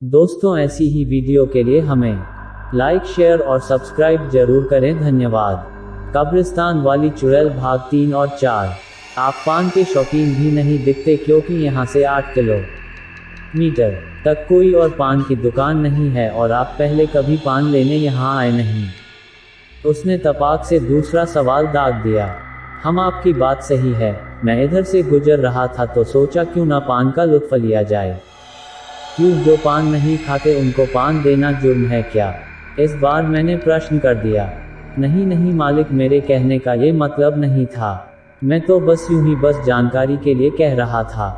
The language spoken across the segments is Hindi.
दोस्तों, ऐसी ही वीडियो के लिए हमें लाइक शेयर और सब्सक्राइब जरूर करें। धन्यवाद। कब्रिस्तान वाली चुड़ैल भाग 3 और 4। आप पान के शौकीन भी नहीं दिखते क्योंकि यहाँ से 8 किलोमीटर तक कोई और पान की दुकान नहीं है और आप पहले कभी पान लेने यहाँ आए नहीं। उसने तपाक से दूसरा सवाल दाग दिया। हम आपकी बात सही है, मैं इधर से गुजर रहा था तो सोचा क्यों ना पान का लुत्फ लिया जाए। क्यों, जो पान नहीं खाते उनको पान देना जुर्म है क्या? इस बार मैंने प्रश्न कर दिया। नहीं नहीं मालिक, मेरे कहने का ये मतलब नहीं था, मैं तो बस यूं ही बस जानकारी के लिए कह रहा था।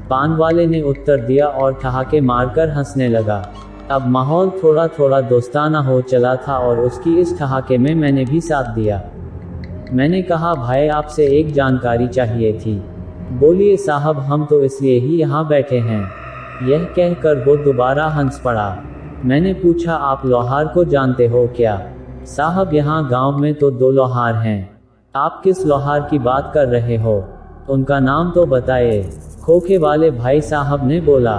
पान वाले ने उत्तर दिया और ठहाके मारकर हंसने लगा। अब माहौल थोड़ा थोड़ा दोस्ताना हो चला था और उसकी इस ठहाके में मैंने भी साथ दिया। मैंने कहा, भाई आपसे एक जानकारी चाहिए थी। बोलिए साहब, हम तो इसलिए ही यहाँ बैठे हैं। यह कहकर वो दोबारा हंस पड़ा। मैंने पूछा, आप लोहार को जानते हो क्या? साहब, यहाँ गांव में तो 2 लोहार हैं। आप किस लोहार की बात कर रहे हो? उनका नाम तो बताइए, खोखे वाले भाई साहब ने बोला।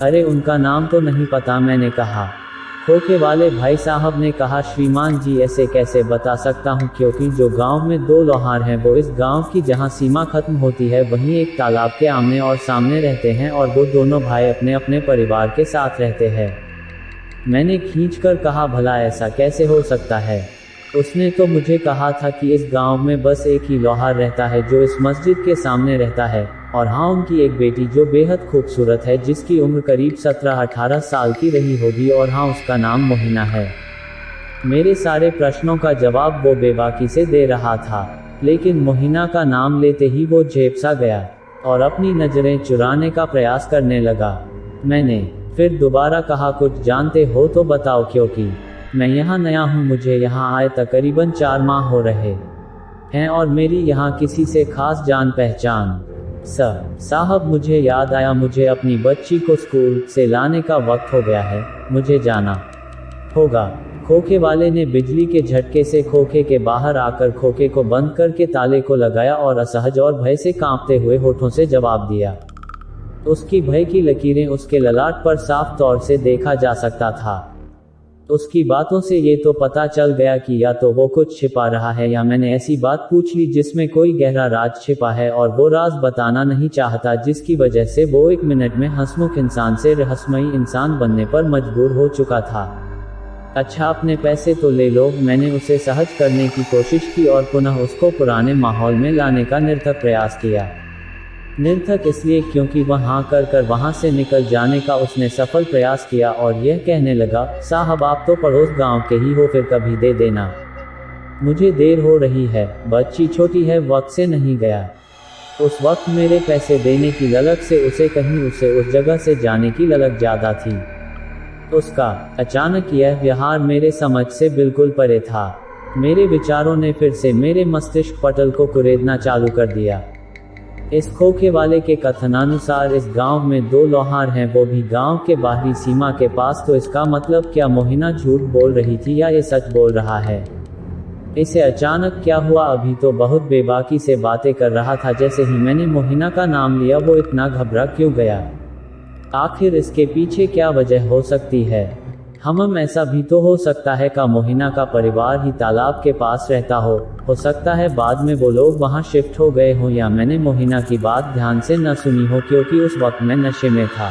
अरे उनका नाम तो नहीं पता, मैंने कहा। खोखे वाले भाई साहब ने कहा, श्रीमान जी ऐसे कैसे बता सकता हूँ, क्योंकि जो गांव में 2 लोहार हैं वो इस गांव की जहाँ सीमा खत्म होती है वहीं एक तालाब के आमने और सामने रहते हैं और वो दोनों भाई अपने अपने परिवार के साथ रहते हैं। मैंने खींचकर कहा, भला ऐसा कैसे हो सकता है? उसने तो मुझे कहा था कि इस गांव में बस एक ही लोहार रहता है जो इस मस्जिद के सामने रहता है, और हाँ उनकी एक बेटी जो बेहद खूबसूरत है, जिसकी उम्र करीब 17-18 साल की रही होगी, और हाँ उसका नाम मोहिना है। मेरे सारे प्रश्नों का जवाब वो बेबाकी से दे रहा था, लेकिन मोहिना का नाम लेते ही वो झेपसा गया और अपनी नजरें चुराने का प्रयास करने लगा। मैंने फिर दोबारा कहा, कुछ जानते हो तो बताओ, क्योंकि मैं यहाँ नया हूँ, मुझे यहाँ आए तकरीबन 4 माह हो रहे हैं और मेरी यहाँ किसी से खास जान पहचान। साहब, मुझे याद आया, मुझे अपनी बच्ची को स्कूल से लाने का वक्त हो गया है, मुझे जाना होगा। खोखे वाले ने बिजली के झटके से खोखे के बाहर आकर खोखे को बंद करके ताले को लगाया और असहज और भय से कांपते हुए होठों से जवाब दिया। उसकी भय की लकीरें उसके ललाट पर साफ तौर से देखा जा सकता था। उसकी बातों से ये तो पता चल गया कि या तो वो कुछ छिपा रहा है या मैंने ऐसी बात पूछ ली जिसमें कोई गहरा राज छिपा है और वो राज बताना नहीं चाहता, जिसकी वजह से वो 1 मिनट में हंसमुख इंसान से रहस्यमयी इंसान बनने पर मजबूर हो चुका था। अच्छा, अपने पैसे तो ले लो, मैंने उसे सहज करने की कोशिश की और पुनः उसको पुराने माहौल में लाने का निरर्थक प्रयास किया। निरर्थक इसलिए क्योंकि वहां कर वहां से निकल जाने का उसने सफल प्रयास किया और यह कहने लगा, साहब आप तो पड़ोस गांव के ही हो, फिर कभी दे देना, मुझे देर हो रही है, बच्ची छोटी है, वक्त से नहीं गया। उस वक्त मेरे पैसे देने की ललक से उसे उस जगह से जाने की ललक ज्यादा थी। उसका अचानक यह व्यवहार मेरे समझ से बिल्कुल परे था। मेरे विचारों ने फिर से मेरे मस्तिष्क पटल को कुरेदना चालू कर दिया। इस खोखे वाले के कथनानुसार इस गांव में 2 लोहार हैं, वो भी गांव के बाहरी सीमा के पास, तो इसका मतलब क्या मोहिना झूठ बोल रही थी या ये सच बोल रहा है? इसे अचानक क्या हुआ? अभी तो बहुत बेबाकी से बातें कर रहा था, जैसे ही मैंने मोहिना का नाम लिया वो इतना घबरा क्यों गया? आखिर इसके पीछे क्या वजह हो सकती है? ऐसा भी तो हो सकता है का मोहिना का परिवार ही तालाब के पास रहता हो सकता है बाद में वो लोग वहां शिफ्ट हो गए हों, या मैंने मोहिना की बात ध्यान से न सुनी हो क्योंकि उस वक्त मैं नशे में था।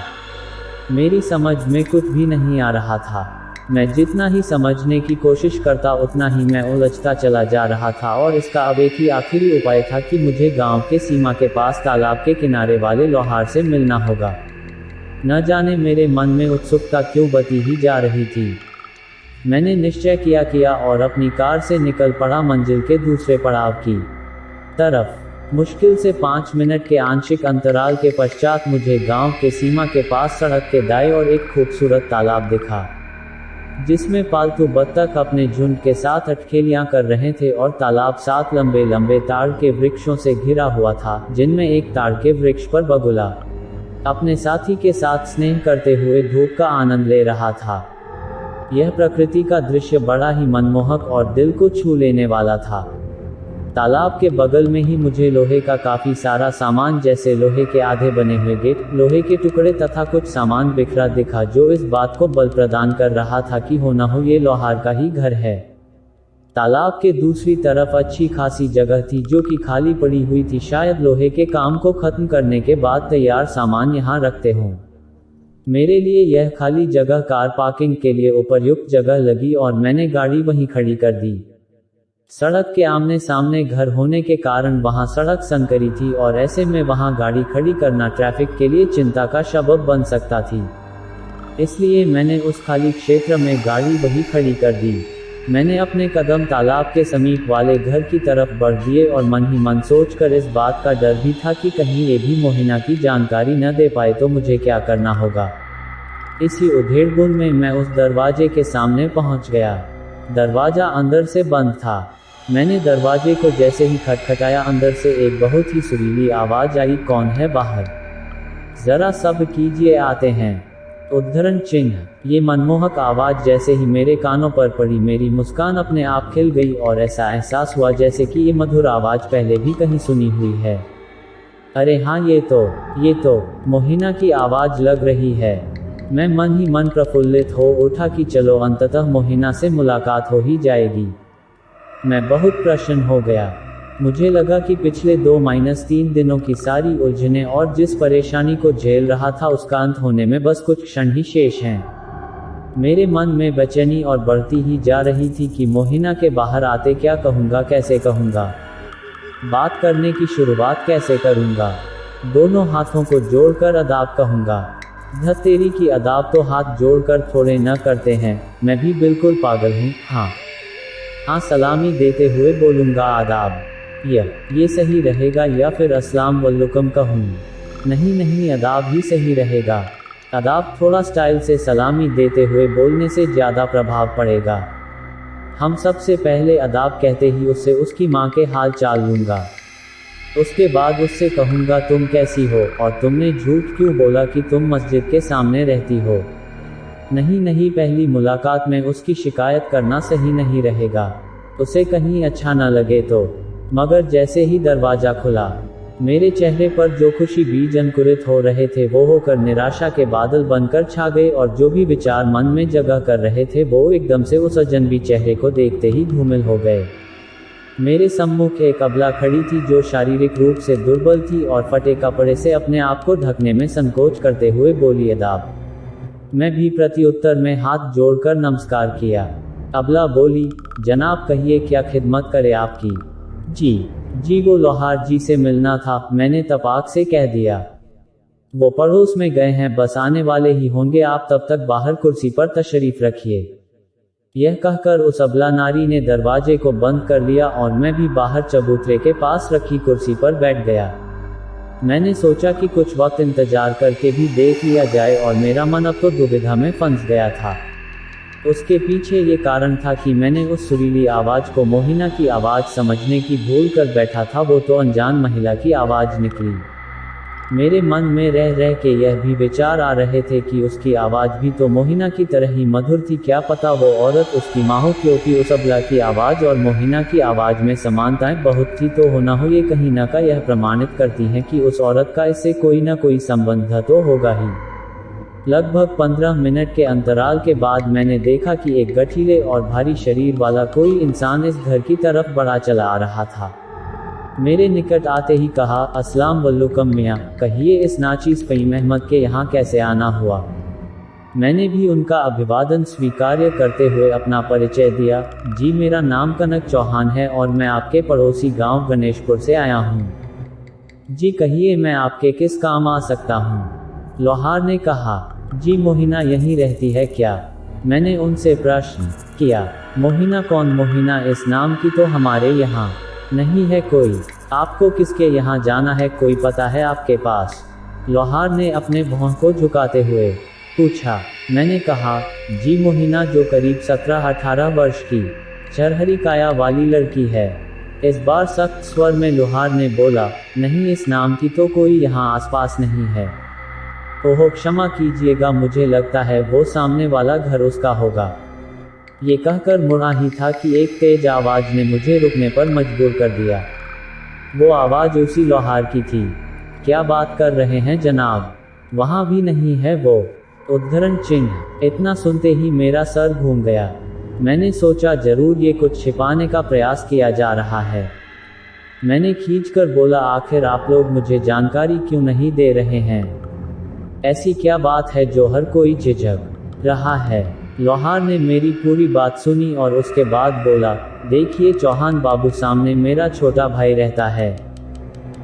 मेरी समझ में कुछ भी नहीं आ रहा था। मैं जितना ही समझने की कोशिश करता उतना ही मैं उलझता चला जा रहा था और इसका अब एक ही आखिरी उपाय था कि मुझे गांव के सीमा के पास तालाब के किनारे वाले लोहार से मिलना होगा। न जाने मेरे मन में उत्सुकता क्यों बती ही जा रही थी। मैंने निश्चय किया और अपनी कार से निकल पड़ा मंजिल के दूसरे पड़ाव की तरफ। मुश्किल से 5 मिनट के आंशिक अंतराल के पश्चात मुझे गांव के सीमा के पास सड़क के दाएं और एक खूबसूरत तालाब दिखा, जिसमें पालतू बत्तख अपने झुंड के साथ अटखेलियां कर रहे थे और तालाब 7 लंबे लंबे ताड़ के वृक्षों से घिरा हुआ था, जिनमें एक ताड़ के वृक्ष पर बगुला अपने साथी के साथ स्नेह करते हुए धूप का आनंद ले रहा था। यह प्रकृति का दृश्य बड़ा ही मनमोहक और दिल को छू लेने वाला था। तालाब के बगल में ही मुझे लोहे का काफी सारा सामान जैसे लोहे के आधे बने हुए गेट, लोहे के टुकड़े तथा कुछ सामान बिखरा दिखा, जो इस बात को बल प्रदान कर रहा था कि हो न हो ये लोहार का ही घर है। तालाब के दूसरी तरफ अच्छी खासी जगह थी जो कि खाली पड़ी हुई थी, शायद लोहे के काम को खत्म करने के बाद तैयार सामान यहाँ रखते हों। मेरे लिए यह खाली जगह कार पार्किंग के लिए उपयुक्त जगह लगी और मैंने गाड़ी वहीं खड़ी कर दी। सड़क के आमने सामने घर होने के कारण वहां सड़क संकरी थी और ऐसे में वहां गाड़ी खड़ी करना ट्रैफिक के लिए चिंता का सबब बन सकता थी। इसलिए मैंने उस खाली क्षेत्र में गाड़ी वहीं खड़ी कर दी। मैंने अपने कदम तालाब के समीप वाले घर की तरफ बढ़ दिए और मन ही मन सोचकर इस बात का डर भी था कि कहीं ये भी मोहिना की जानकारी न दे पाए तो मुझे क्या करना होगा। इसी उधेड़बुन में मैं उस दरवाजे के सामने पहुंच गया। दरवाजा अंदर से बंद था। मैंने दरवाजे को जैसे ही खटखटाया, अंदर से एक बहुत ही सुरीली आवाज आई, कौन है बाहर? जरा सब कीजिए, आते हैं। उद्धरण चिन्ह। ये मनमोहक आवाज जैसे ही मेरे कानों पर पड़ी, मेरी मुस्कान अपने आप खिल गई और ऐसा एहसास हुआ जैसे कि ये मधुर आवाज पहले भी कहीं सुनी हुई है। अरे हाँ, ये तो मोहिना की आवाज लग रही है। मैं मन ही मन प्रफुल्लित हो उठा कि चलो अंततः मोहिना से मुलाकात हो ही जाएगी। मैं बहुत प्रसन्न हो गया। मुझे लगा कि पिछले 2-3 दिनों की सारी उलझनें और जिस परेशानी को झेल रहा था उसका अंत होने में बस कुछ क्षण ही शेष हैं। मेरे मन में बेचैनी और बढ़ती ही जा रही थी कि मोहिना के बाहर आते क्या कहूँगा, कैसे कहूँगा, बात करने की शुरुआत कैसे करूँगा, दोनों हाथों को जोड़कर अदाब कहूँगा। धत्तेरी की अदाब तो हाथ जोड़कर थोड़े न करते हैं, मैं भी बिल्कुल पागल हूँ। हाँ, सलामी देते हुए बोलूँगा आदाब। ये सही रहेगा या फिर अस्सलाम वालेकुम कहूँ? नहीं, अदाब ही सही रहेगा। अदाब थोड़ा स्टाइल से सलामी देते हुए बोलने से ज़्यादा प्रभाव पड़ेगा। हम सबसे पहले अदाब कहते ही उससे उसकी माँ के हाल चाल लूँगा। उसके बाद उससे कहूँगा तुम कैसी हो और तुमने झूठ क्यों बोला कि तुम मस्जिद के सामने रहती हो। नहीं, पहली मुलाकात में उसकी शिकायत करना सही नहीं रहेगा, उसे कहीं अच्छा न लगे तो। मगर जैसे ही दरवाज़ा खुला, मेरे चेहरे पर जो खुशी बीज अंकुरित हो रहे थे वो होकर निराशा के बादल बनकर छा गए और जो भी विचार मन में जगह कर रहे थे वो एकदम से उस अजनबी चेहरे को देखते ही धूमिल हो गए। मेरे सम्मुख एक अबला खड़ी थी जो शारीरिक रूप से दुर्बल थी और फटे कपड़े से अपने आप को ढकने में संकोच करते हुए बोली अदाब। मैं भी प्रत्युत्तर में हाथ जोड़कर नमस्कार किया। अबला बोली, जनाब कहिए क्या खिदमत करे आपकी? जी वो लोहार जी से मिलना था, मैंने तपाक से कह दिया। वो पड़ोस में गए हैं, बस आने वाले ही होंगे, आप तब तक बाहर कुर्सी पर तशरीफ रखिए। यह कहकर उस अबला नारी ने दरवाजे को बंद कर लिया और मैं भी बाहर चबूतरे के पास रखी कुर्सी पर बैठ गया। मैंने सोचा कि कुछ वक्त इंतजार करके भी देख लिया जाए और मेरा मन अब तो दुविधा में फंस गया था। उसके पीछे ये कारण था कि मैंने उस सुरीली आवाज़ को मोहिना की आवाज़ समझने की भूल कर बैठा था, वो तो अनजान महिला की आवाज़ निकली। मेरे मन में रह रह के यह भी विचार आ रहे थे कि उसकी आवाज़ भी तो मोहिना की तरह ही मधुर थी, क्या पता वो औरत उसकी माँ हो, क्योंकि उस अबला की आवाज़ और मोहिना की आवाज़ में समानताएं बहुत थी, तो हो ना हो ये कहीं ना का यह प्रमाणित करती हैं कि उस औरत का इससे कोई ना कोई संबंध तो होगा ही। लगभग 15 मिनट के अंतराल के बाद मैंने देखा कि एक गठीले और भारी शरीर वाला कोई इंसान इस घर की तरफ बढ़ा चला आ रहा था। मेरे निकट आते ही कहा, अस्सलाम वालेकुम मियाँ, कहिए इस नाचीज़ फ़हीम अहमद के यहाँ कैसे आना हुआ? मैंने भी उनका अभिवादन स्वीकार्य करते हुए अपना परिचय दिया। जी मेरा नाम कनक चौहान है और मैं आपके पड़ोसी गांव गणेशपुर से आया हूँ। जी कहिए मैं आपके किस काम आ सकता हूँ? लोहार ने कहा। जी मोहिना यहीं रहती है क्या? मैंने उनसे प्रश्न किया। मोहिना कौन? मोहिना इस नाम की तो हमारे यहाँ नहीं है कोई। आपको किसके यहाँ जाना है, कोई पता है आपके पास? लोहार ने अपने भौं को झुकाते हुए पूछा। मैंने कहा, जी मोहिना जो करीब 17-18 वर्ष की चरहरी काया वाली लड़की है। इस बार सख्त स्वर में लोहार ने बोला, नहीं इस नाम की तो कोई यहाँ आसपास नहीं है। ओहो क्षमा कीजिएगा, मुझे लगता है वो सामने वाला घर उसका होगा। ये कहकर मुड़ा ही था कि एक तेज आवाज ने मुझे रुकने पर मजबूर कर दिया। वो आवाज उसी लोहार की थी। क्या बात कर रहे हैं जनाब? वहाँ भी नहीं है वो। उद्धरण चिन्ह। इतना सुनते ही मेरा सर घूम गया। मैंने सोचा जरूर ये कुछ छिपाने का प्रयास किया जा रहा है। मैंने खींचकर बोला, आखिर आप लोग मुझे जानकारी क्यों नहीं दे रहे हैं? ऐसी क्या बात है जो हर कोई झिझक रहा है? लोहार ने मेरी पूरी बात सुनी और उसके बाद बोला, देखिए चौहान बाबू, सामने मेरा छोटा भाई रहता है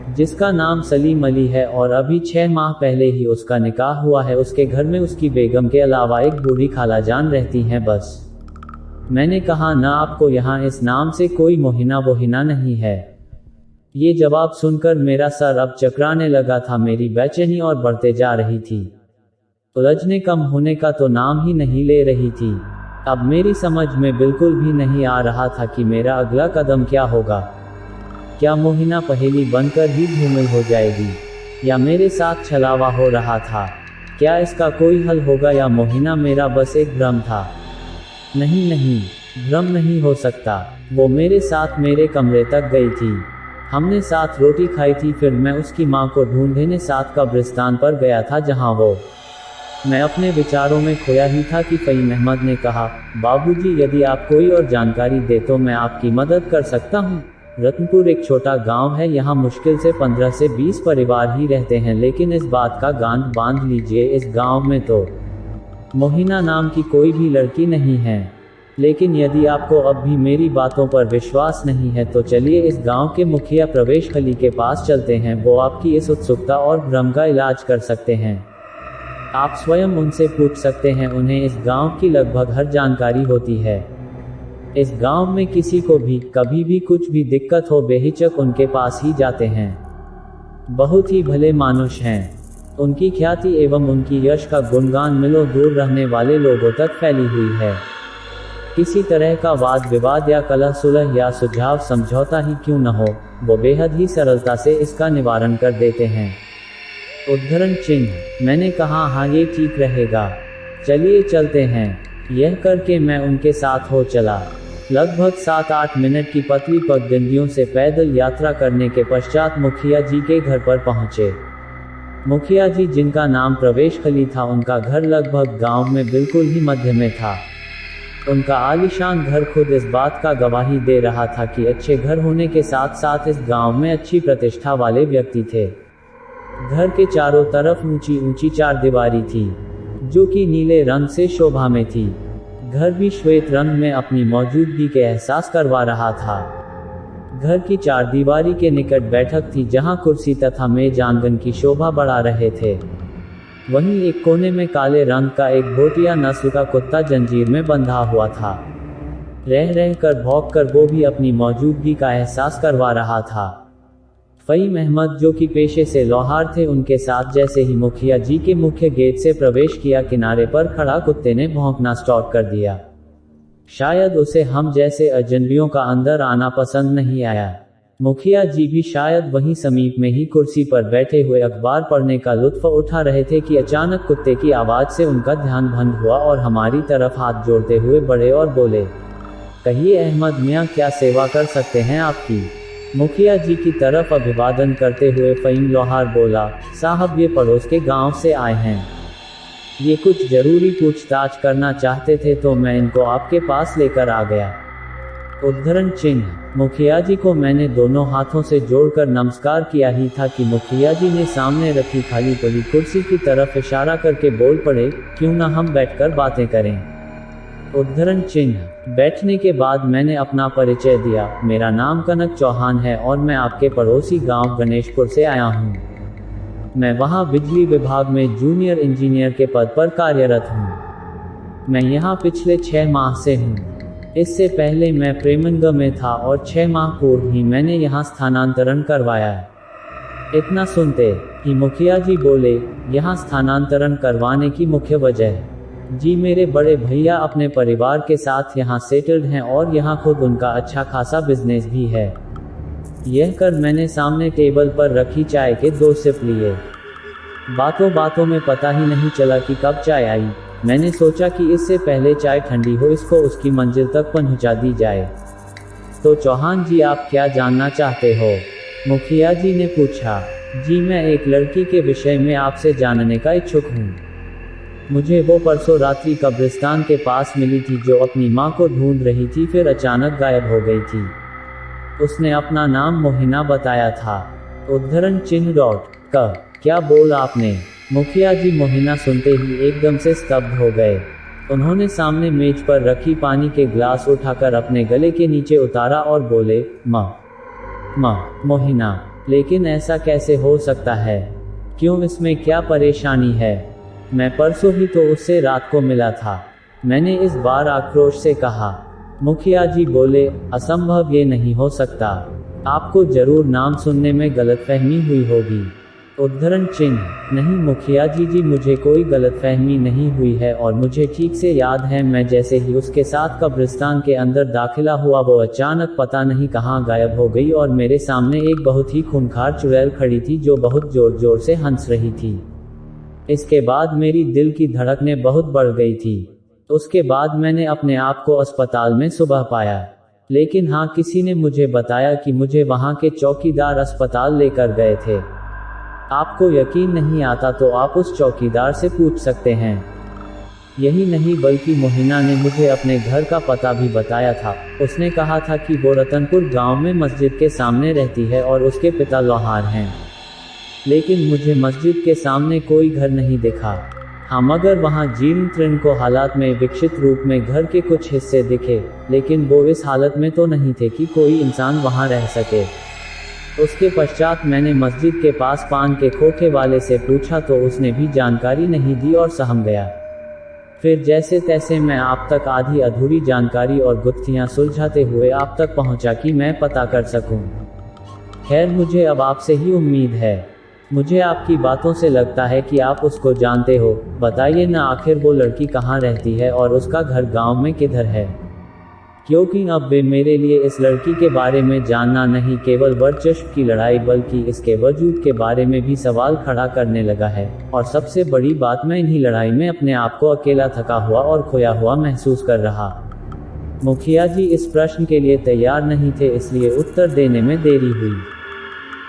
जिसका नाम सलीम अली है और अभी 6 माह पहले ही उसका निकाह हुआ है। उसके घर में उसकी बेगम के अलावा एक बूढ़ी खाला जान रहती हैं बस। मैंने कहा, ना आपको यहाँ इस नाम से कोई मोहिना वोहिना नहीं है? ये जवाब सुनकर मेरा सर अब चकराने लगा था। मेरी बेचैनी और बढ़ते जा रही थी। उलझने कम होने का तो नाम ही नहीं ले रही थी। अब मेरी समझ में बिल्कुल भी नहीं आ रहा था कि मेरा अगला कदम क्या होगा। क्या मोहिना पहेली बनकर ही धूमिल हो जाएगी, या मेरे साथ छलावा हो रहा था? क्या इसका कोई हल होगा, या मोहिना मेरा बस एक भ्रम था? नहीं नहीं, भ्रम नहीं हो सकता। वो मेरे साथ मेरे कमरे तक गई थी। हमने साथ रोटी खाई थी। फिर मैं उसकी माँ को ढूंढने साथ कब्रिस्तान पर गया था जहाँ वो। मैं अपने विचारों में खोया ही था कि फ़हीम अहमद ने कहा, बाबूजी, यदि आप कोई और जानकारी दे तो मैं आपकी मदद कर सकता हूँ। रत्नपुर एक छोटा गांव है। यहाँ मुश्किल से 15 से 20 परिवार ही रहते हैं, लेकिन इस बात का गांठ बांध लीजिए, इस गांव में तो मोहिना नाम की कोई भी लड़की नहीं है। लेकिन यदि आपको अब भी मेरी बातों पर विश्वास नहीं है तो चलिए इस गांव के मुखिया प्रवेश खली के पास चलते हैं। वो आपकी इस उत्सुकता और भ्रम का इलाज कर सकते हैं। आप स्वयं उनसे पूछ सकते हैं, उन्हें इस गांव की लगभग हर जानकारी होती है। इस गांव में किसी को भी कभी भी कुछ भी दिक्कत हो, बेहिचक उनके पास ही जाते हैं। बहुत ही भले मानुष हैं। उनकी ख्याति एवं उनकी यश का गुणगान मिलों दूर रहने वाले लोगों तक फैली हुई है। किसी तरह का वाद विवाद या कलह सुलह या सुझाव समझौता ही क्यों न हो, वो बेहद ही सरलता से इसका निवारण कर देते हैं। उद्धरण चिन्ह। मैंने कहा, हाँ ये ठीक रहेगा, चलिए चलते हैं। यह करके मैं उनके साथ हो चला। लगभग 7-8 मिनट की पतली पगडंडियों से पैदल यात्रा करने के पश्चात मुखिया जी के घर पर पहुंचे। मुखिया जी, जिनका नाम प्रवेश खली था, उनका घर लगभग गांव में बिल्कुल ही मध्य में था। उनका आलीशान घर खुद इस बात का गवाही दे रहा था कि अच्छे घर होने के साथ साथ इस गांव में अच्छी प्रतिष्ठा वाले व्यक्ति थे। घर के चारों तरफ ऊंची ऊंची चारदीवारी थी, जो कि नीले रंग से शोभा में थी। घर भी श्वेत रंग में अपनी मौजूदगी के एहसास करवा रहा था। घर की चारदीवारी के निकट बैठक थी, जहां कुर्सी तथा मेज आंगन की शोभा बढ़ा रहे थे। वहीं एक कोने में काले रंग का एक भोटिया नस्ल का कुत्ता जंजीर में बंधा हुआ था। रह रह कर भौंक कर वो भी अपनी मौजूदगी का एहसास करवा रहा था। फ़हीम अहमद, जो कि पेशे से लोहार थे, उनके साथ जैसे ही मुखिया जी के मुख्य गेट से प्रवेश किया, किनारे पर खड़ा कुत्ते ने भौंकना स्टार्ट कर दिया। शायद उसे हम जैसे अजनबियों का अंदर आना पसंद नहीं आया। मुखिया जी भी शायद वहीं समीप में ही कुर्सी पर बैठे हुए अखबार पढ़ने का लुत्फ उठा रहे थे कि अचानक कुत्ते की आवाज से उनका ध्यान भंग हुआ और हमारी तरफ हाथ जोड़ते हुए बढ़े और बोले, कहिए अहमद मियाँ, क्या सेवा कर सकते हैं आपकी? मुखिया जी की तरफ अभिवादन करते हुए फ़हीम लोहार बोला, साहब ये पड़ोस के गांव से आए हैं। ये कुछ जरूरी पूछताछ करना चाहते थे तो मैं इनको आपके पास लेकर आ गया। उद्धरण चिन्ह। मुखिया जी को मैंने दोनों हाथों से जोड़कर नमस्कार किया ही था कि मुखिया जी ने सामने रखी खाली पड़ी कुर्सी की तरफ इशारा करके बोल पड़े, क्यों ना हम बैठकर बातें करें। उद्धरण चिन्ह। बैठने के बाद मैंने अपना परिचय दिया। मेरा नाम कनक चौहान है और मैं आपके पड़ोसी गांव गणेशपुर से आया हूं। मैं वहां बिजली विभाग में जूनियर इंजीनियर के पद पर कार्यरत हूं। मैं यहां पिछले 6 माह से हूं। इससे पहले मैं प्रेमनगर में था और 6 माह पूर्व ही मैंने यहाँ स्थानांतरण करवाया है। इतना सुनते ही मुखिया जी बोले, यहाँ स्थानांतरण करवाने की मुख्य वजह? जी, मेरे बड़े भैया अपने परिवार के साथ यहाँ सेटल्ड हैं और यहाँ खुद उनका अच्छा खासा बिजनेस भी है। यह कर मैंने सामने टेबल पर रखी चाय के 2 सिप लिए। बातों बातों में पता ही नहीं चला कि कब चाय आई। मैंने सोचा कि इससे पहले चाय ठंडी हो इसको उसकी मंजिल तक पहुंचा दी जाए। तो चौहान जी, आप क्या जानना चाहते हो? मुखिया जी ने पूछा। जी, मैं एक लड़की के विषय में आपसे जानने का इच्छुक हूँ। मुझे वो परसों रात्रि कब्रिस्तान के पास मिली थी जो अपनी माँ को ढूंढ रही थी, फिर अचानक गायब हो गई थी। उसने अपना नाम मोहिना बताया था। उद्धरण चिन्ह डॉट क क्या बोला आपने? मुखिया जी मोहिना सुनते ही एकदम से स्तब्ध हो गए। उन्होंने सामने मेज पर रखी पानी के ग्लास उठाकर अपने गले के नीचे उतारा और बोले, मोहिना, लेकिन ऐसा कैसे हो सकता है? क्यों, इसमें क्या परेशानी है? मैं परसों ही तो उससे रात को मिला था, मैंने इस बार आक्रोश से कहा। मुखिया जी बोले, असंभव, ये नहीं हो सकता, आपको जरूर नाम सुनने में गलतफहमी हुई होगी। उद्धरण चिन्ह, नहीं मुखिया जी, मुझे कोई गलतफहमी नहीं हुई है और मुझे ठीक से याद है, मैं जैसे ही उसके साथ कब्रिस्तान के अंदर दाखिला हुआ वो अचानक पता नहीं कहाँ गायब हो गई और मेरे सामने एक बहुत ही खूंखार चुड़ैल खड़ी थी जो बहुत जोर जोर से हंस रही थी। इसके बाद मेरी दिल की धड़कनें बहुत बढ़ गई थी। उसके बाद मैंने अपने आप को अस्पताल में सुबह पाया, लेकिन हाँ, किसी ने मुझे बताया कि मुझे वहाँ के चौकीदार अस्पताल लेकर गए थे। आपको यकीन नहीं आता तो आप उस चौकीदार से पूछ सकते हैं। यही नहीं बल्कि मोहिना ने मुझे अपने घर का पता भी बताया था। उसने कहा था कि वो रतनपुर गांव में मस्जिद के सामने रहती है और उसके पिता लोहार हैं। लेकिन मुझे मस्जिद के सामने कोई घर नहीं दिखा। हाँ, मगर वहाँ जीर्ण तृण को हालात में विकसित रूप में घर के कुछ हिस्से दिखे, लेकिन वो इस हालत में तो नहीं थे कि कोई इंसान वहाँ रह सके। उसके पश्चात मैंने मस्जिद के पास पान के खोखे वाले से पूछा तो उसने भी जानकारी नहीं दी और सहम गया। फिर जैसे तैसे मैं आप तक आधी अधूरी जानकारी और गुत्थियां सुलझाते हुए आप तक पहुंचा कि मैं पता कर सकूं। खैर, मुझे अब आपसे ही उम्मीद है। मुझे आपकी बातों से लगता है कि आप उसको जानते हो। बताइए ना, आखिर वो लड़की कहाँ रहती है और उसका घर गांव में किधर है? क्योंकि अब वे मेरे लिए इस लड़की के बारे में जानना नहीं केवल वर्चस्व की लड़ाई बल्कि इसके वजूद के बारे में भी सवाल खड़ा करने लगा है। और सबसे बड़ी बात, मैं इन्हीं लड़ाई में अपने आप को अकेला थका हुआ और खोया हुआ महसूस कर रहा। मुखिया जी इस प्रश्न के लिए तैयार नहीं थे, इसलिए उत्तर देने में देरी हुई।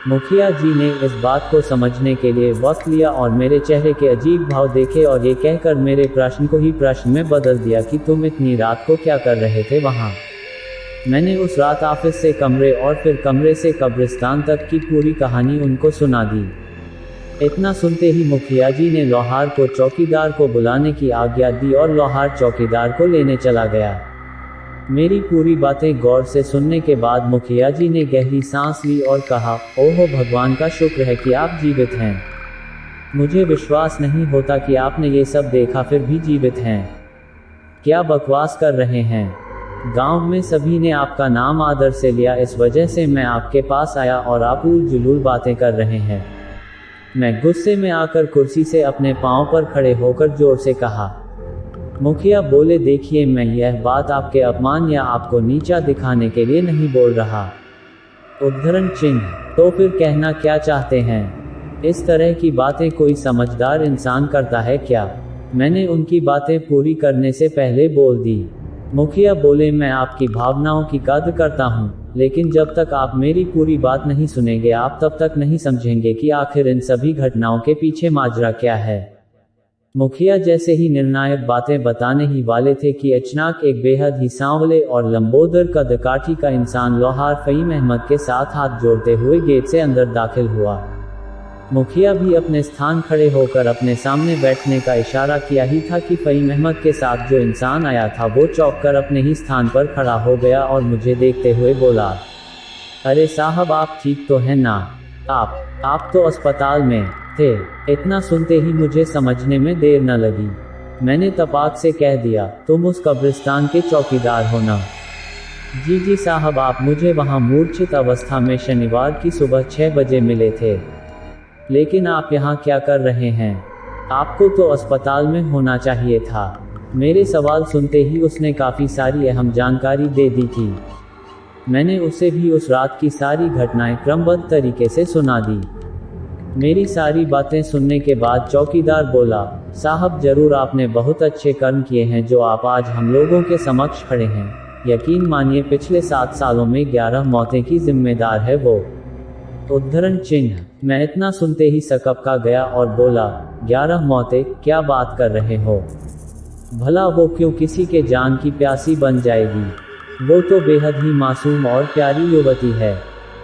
मुखिया जी ने इस बात को समझने के लिए वक्त लिया और मेरे चेहरे के अजीब भाव देखे और ये कहकर मेरे प्रश्न को ही प्रश्न में बदल दिया कि तुम इतनी रात को क्या कर रहे थे वहाँ? मैंने उस रात ऑफिस से कमरे और फिर कमरे से कब्रिस्तान तक की पूरी कहानी उनको सुना दी। इतना सुनते ही मुखिया जी ने लोहार को चौकीदार को बुलाने की आज्ञा दी और लोहार चौकीदार को लेने चला गया। मेरी पूरी बातें गौर से सुनने के बाद मुखिया जी ने गहरी सांस ली और कहा, ओहो भगवान का शुक्र है कि आप जीवित हैं। मुझे विश्वास नहीं होता कि आपने ये सब देखा फिर भी जीवित हैं। क्या बकवास कर रहे हैं? गांव में सभी ने आपका नाम आदर से लिया, इस वजह से मैं आपके पास आया और आप उल जुलूल बातें कर रहे हैं। मैं गुस्से में आकर कुर्सी से अपने पांव पर खड़े होकर जोर से कहा। मुखिया बोले, देखिए, मैं यह बात आपके अपमान या आपको नीचा दिखाने के लिए नहीं बोल रहा। उद्धरण चिन्ह, तो फिर कहना क्या चाहते हैं? इस तरह की बातें कोई समझदार इंसान करता है क्या? मैंने उनकी बातें पूरी करने से पहले बोल दी। मुखिया बोले, मैं आपकी भावनाओं की कद्र करता हूँ, लेकिन जब तक आप मेरी पूरी बात नहीं सुनेंगे आप तब तक नहीं समझेंगे कि आखिर इन सभी घटनाओं के पीछे माजरा क्या है। मुखिया जैसे ही निर्णायक बातें बताने ही वाले थे कि अचानक एक बेहद ही सांवले और लंबोदर कदकाठी का इंसान लोहार फहीम अहमद के साथ हाथ जोड़ते हुए गेट से अंदर दाखिल हुआ। मुखिया भी अपने स्थान खड़े होकर अपने सामने बैठने का इशारा किया ही था कि फहीम अहमद के साथ जो इंसान आया था वो चौंक कर अपने ही स्थान पर खड़ा हो गया और मुझे देखते हुए बोला, अरे साहब, आप ठीक तो हैं ना? आप तो अस्पताल में थे। इतना सुनते ही मुझे समझने में देर न लगी। मैंने तपाक से कह दिया, तुम उस कब्रिस्तान के चौकीदार हो ना? जी साहब, आप मुझे वहाँ मूर्छित अवस्था में शनिवार की सुबह 6 बजे मिले थे। लेकिन आप यहाँ क्या कर रहे हैं? आपको तो अस्पताल में होना चाहिए था। मेरे सवाल सुनते ही उसने काफ़ी सारी अहम जानकारी दे दी थी। मैंने उसे भी उस रात की सारी घटनाएं क्रमबद्ध तरीके से सुना दी। मेरी सारी बातें सुनने के बाद चौकीदार बोला, साहब जरूर आपने बहुत अच्छे कर्म किए हैं जो आप आज हम लोगों के समक्ष खड़े हैं। यकीन मानिए पिछले 7 सालों में 11 मौतें की जिम्मेदार है वो। उद्धरण चिन्ह। मैं इतना सुनते ही सकपका गया और बोला, 11 मौतें, क्या बात कर रहे हो? भला वो क्यों किसी के जान की प्यासी बन जाएगी? वो तो बेहद ही मासूम और प्यारी युवती है।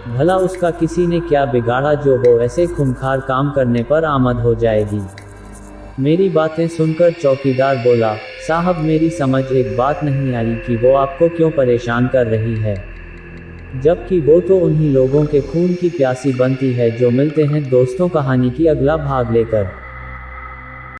भला उसका किसी ने क्या बिगाड़ा जो वो ऐसे खूंखार काम करने पर आमद हो जाएगी? मेरी बातें सुनकर चौकीदार बोला, साहब मेरी समझ एक बात नहीं आई कि वो आपको क्यों परेशान कर रही है, जबकि वो तो उन्हीं लोगों के खून की प्यासी बनती है जो मिलते हैं दोस्तों कहानी की अगला भाग लेकर।